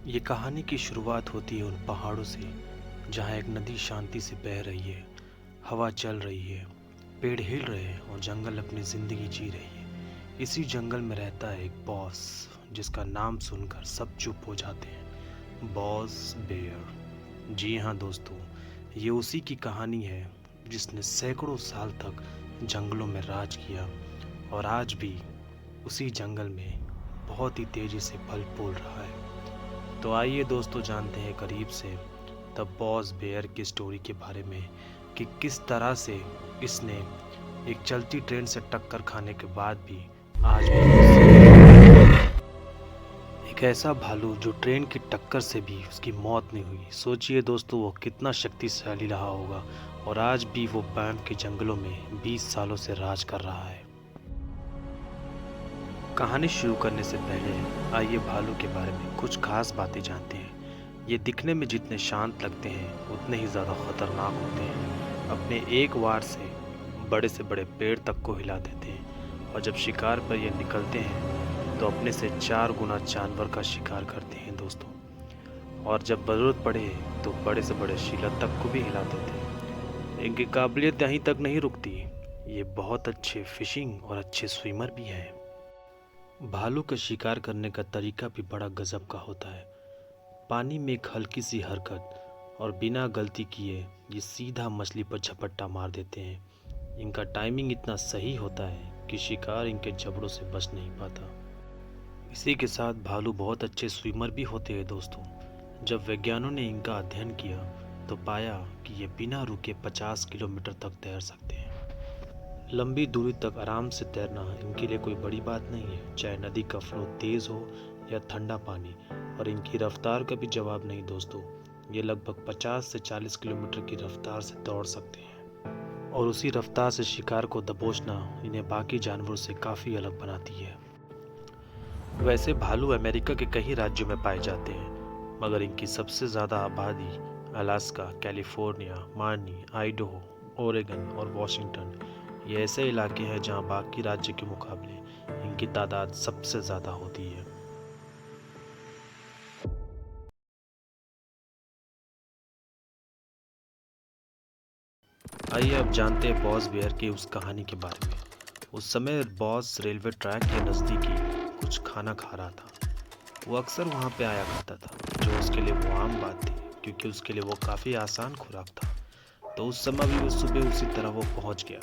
ये कहानी की शुरुआत होती है उन पहाड़ों से जहाँ एक नदी शांति से बह रही है, हवा चल रही है, पेड़ हिल रहे हैं और जंगल अपनी ज़िंदगी जी रही है। इसी जंगल में रहता है एक बॉस जिसका नाम सुनकर सब चुप हो जाते हैं। Boss bear. जी हाँ दोस्तों, ये उसी की कहानी है जिसने सैकड़ों साल तक जंगलों में राज किया और आज भी उसी जंगल में बहुत ही तेज़ी से फल फूल रहा है। तो आइए दोस्तों जानते हैं करीब से द बॉस बेयर की स्टोरी के बारे में कि किस तरह से इसने एक चलती ट्रेन से टक्कर खाने के बाद भी आज भी एक ऐसा भालू जो ट्रेन की टक्कर से भी उसकी मौत नहीं हुई। सोचिए दोस्तों वो कितना शक्तिशाली रहा होगा और आज भी वो बैंफ के जंगलों में 20 सालों से राज कर रहा है। कहानी शुरू करने से पहले आइए भालू के बारे में कुछ खास बातें जानते हैं। ये दिखने में जितने शांत लगते हैं उतने ही ज़्यादा खतरनाक होते हैं। अपने एक वार से बड़े पेड़ तक को हिला देते हैं और जब शिकार पर ये निकलते हैं तो अपने से 4 गुना जानवर का शिकार करते हैं दोस्तों। और जब ज़रूरत पड़े तो बड़े से बड़े शिला तक को भी हिला देते हैं। इनकी काबिलियत यहीं तक नहीं रुकती, ये बहुत अच्छे फिशिंग और अच्छे स्विमर भी हैं। भालू का शिकार करने का तरीका भी बड़ा गजब का होता है। पानी में एक हल्की सी हरकत और बिना गलती किए ये सीधा मछली पर झपट्टा मार देते हैं। इनका टाइमिंग इतना सही होता है कि शिकार इनके जबड़ों से बच नहीं पाता। इसी के साथ भालू बहुत अच्छे स्विमर भी होते हैं दोस्तों। जब वैज्ञानिकों ने इनका अध्ययन किया तो पाया कि ये बिना रुके 50 किलोमीटर तक तैर सकते हैं। लंबी दूरी तक आराम से तैरना इनके लिए कोई बड़ी बात नहीं है, चाहे नदी का फ्लो तेज़ हो या ठंडा पानी। और इनकी रफ्तार का भी जवाब नहीं दोस्तों, ये लगभग 50 से 40 किलोमीटर की रफ्तार से दौड़ सकते हैं और उसी रफ्तार से शिकार को दबोचना इन्हें बाकी जानवरों से काफ़ी अलग बनाती है। वैसे भालू अमेरिका के कई राज्यों में पाए जाते हैं, मगर इनकी सबसे ज़्यादा आबादी Alaska, California, Marnie, Idaho, Oregon और वाशिंगटन ये ऐसे इलाके हैं जहां बाकी राज्य के मुकाबले इनकी तादाद सबसे ज़्यादा होती है। आइए अब जानते हैं बॉस बेयर की उस कहानी के बारे में। उस समय बॉस रेलवे ट्रैक के नज़दीकी कुछ खाना खा रहा था। वो अक्सर वहाँ पे आया करता था, जो उसके लिए वो आम बात थी क्योंकि उसके लिए वो काफ़ी आसान खुराक था। तो उस समय भी वो सुबह उसी तरह वो पहुँच गया,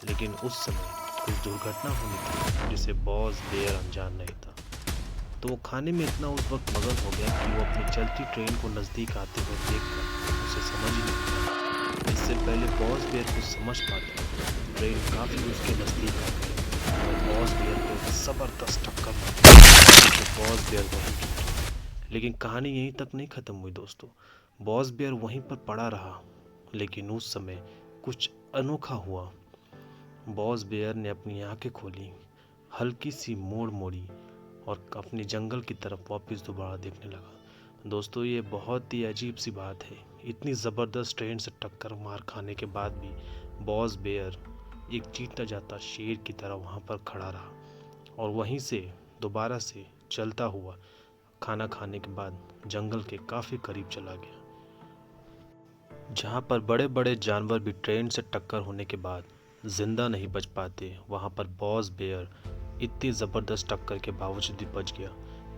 लेकिन उस समय कुछ दुर्घटना होनी थी जिसे बॉस बेयर अनजान नहीं था। तो वो खाने में इतना उस वक्त मगन हो गया कि वो अपनी चलती ट्रेन को नज़दीक आते हुए देखकर उसे समझ ही नहीं पाया। इससे पहले बॉस बेयर को समझ पाते ट्रेन काफ़ी उसके नज़दीक आ गई और बॉस बेयर को एक ज़बरदस्त टक्कर मारी जिससे बॉस बेयर वहीं गिर गया। लेकिन कहानी यहीं तक नहीं ख़त्म हुई दोस्तों। बॉस बेयर वहीं पर पड़ा रहा, लेकिन उस समय कुछ अनोखा हुआ। बॉस बेयर ने अपनी आंखें खोली, हल्की सी मोड़ मोड़ी और अपने जंगल की तरफ वापस दोबारा देखने लगा। दोस्तों ये बहुत ही अजीब सी बात है, इतनी ज़बरदस्त ट्रेन से टक्कर मार खाने के बाद भी बॉस बेयर एक चीता जाता शेर की तरह वहाँ पर खड़ा रहा और वहीं से दोबारा से चलता हुआ खाना खाने के बाद जंगल के काफ़ी करीब चला गया। जहाँ पर बड़े बड़े जानवर भी ट्रेन से टक्कर होने के बाद जिंदा नहीं बच पाते, वहाँ पर बॉस बेयर इतनी ज़बरदस्त टक्कर के बावजूद भी बच गया।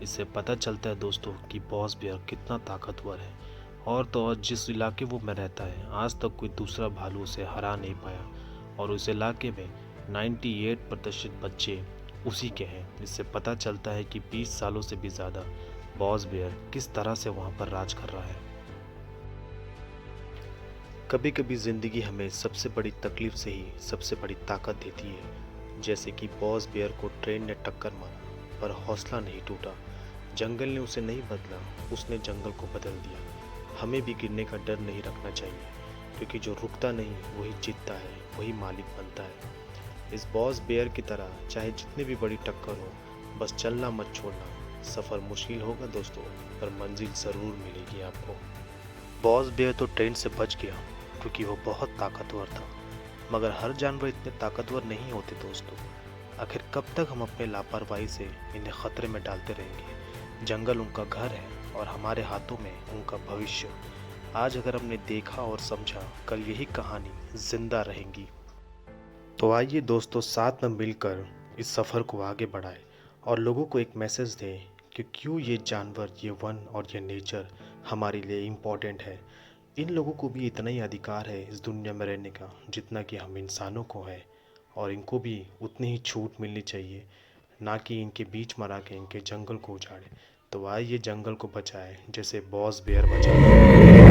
इससे पता चलता है दोस्तों कि बॉस बेयर कितना ताकतवर है। और तो और जिस इलाके वो में रहता है आज तक कोई दूसरा भालू उसे हरा नहीं पाया और उस इलाके में 98% बच्चे उसी के हैं। इससे पता चलता है कि 20 सालों से भी ज़्यादा बॉस बेयर किस तरह से वहाँ पर राज कर रहा है। कभी कभी ज़िंदगी हमें सबसे बड़ी तकलीफ से ही सबसे बड़ी ताकत देती है। जैसे कि बॉस बेयर को ट्रेन ने टक्कर मारा पर हौसला नहीं टूटा, जंगल ने उसे नहीं बदला, उसने जंगल को बदल दिया। हमें भी गिरने का डर नहीं रखना चाहिए क्योंकि जो रुकता नहीं वही जीतता है, वही मालिक बनता है। इस बॉस बेयर की तरह चाहे जितनी भी बड़ी टक्कर हो, बस चलना मत छोड़ना। सफ़र मुश्किल होगा दोस्तों, पर मंजिल ज़रूर मिलेगी आपको। बॉस बेयर तो ट्रेन से बच गया क्योंकि वो बहुत ताकतवर था, मगर हर जानवर इतने ताकतवर नहीं होते दोस्तों। आखिर कब तक हम अपने लापरवाही से इन्हें ख़तरे में डालते रहेंगे? जंगल उनका घर है और हमारे हाथों में उनका भविष्य। आज अगर हमने देखा और समझा, कल यही कहानी जिंदा रहेंगी। तो आइए दोस्तों, साथ में मिलकर इस सफ़र को आगे बढ़ाएं और लोगों को एक मैसेज दें कि क्यों ये जानवर, ये वन और ये नेचर हमारे लिए इम्पोर्टेंट है। इन लोगों को भी इतना ही अधिकार है इस दुनिया में रहने का जितना कि हम इंसानों को है, और इनको भी उतनी ही छूट मिलनी चाहिए, ना कि इनके बीच में आके इनके जंगल को उजाड़े। तो आइए जंगल को बचाएं जैसे बॉस बेयर बचा।